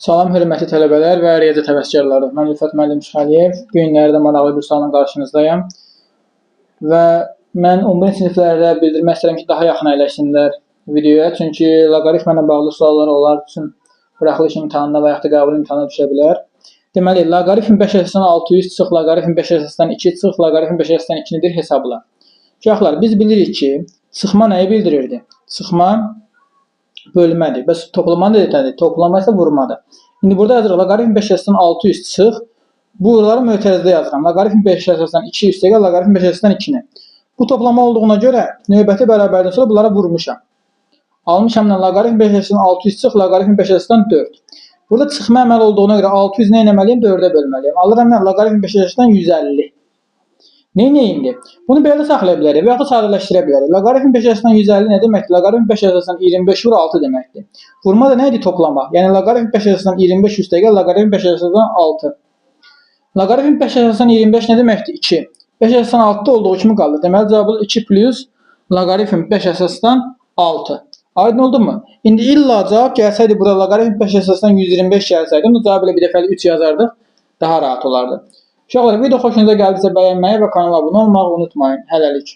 Salam hörmətli tələbələr və riyaziyyat həvəskarları. Mən Rüfət müəllim Şəxəliyev. Bu günlərdə maraqlı bir sualla qarşınızdayım. Və mən 11-ci siniflərdə bildirmək istəyirəm ki, daha yaxın əyləşsinlər videoya. Çünki loqaritmə ilə bağlı suallar onlar üçün buraxılış imtahanına və yaxud da qəbul imtahanına düşə bilər. Deməli, loqaritm 5 əsasdan 600 çıx, loqaritm 5 əsasdan 2 çıx, loqaritm 5 əsasdan 2-nidir hesabla. Uşaqlar, biz bilirik ki, sıxma nəyi bildirirdi? Sıxma bölmədir. Bəs toplama nədir? Toplama isə vurmadır. İndi burada yazırıq, loqaritm 5 əsasdan 600 çıx. Bunları mötərizədə yazıram. Loqaritm 5 əsasdan 2 üstəgəl loqaritm 5 əsasdan 2-ni. Bu toplama olduğuna görə növbəti bərabərdən sonra bunlara vurmuşam. Almışam nə loqaritm 5 əsasdan 600 çıx, loqaritm 5 əsasdan 4. Burada çıxma əməli olduğuna görə 600 nə etməliyəm? 4-ə bölməliyəm. Alıram nə? Loqaritm 5 əsasdan 150. Neynəyim indi? Bunu belə də saxlaya bilərik və yaxud da sadələşdirə bilərik. Loqaritm 5 əsasdan 150 nə deməkdir? Loqaritm 5 əsasdan 25 vur 6 deməkdir. Vurma da nə idi? Toplama. Yəni loqaritm 5 əsasdan 25 üstəgəl loqaritm 5 əsasdan 6. Loqaritm 5 əsasdan 25 nə deməkdir? 2. 5 əsasdan 6 da olduğu kimi qalır. Deməli cavabı 2 plus loqaritm 5 əsasdan 6. Aydın oldu mu? İndi illa cavab gəlsəydi bura loqaritm 5 əsasdan 125 gəlsəydi, onu cavab ilə bir dəfəli 3 yazardıq. Daha rahat olardı. Uşaqlar, video xoşunuza gəldisə bəyənməyi və kanala abunə olmağı unutmayın. Hələlik.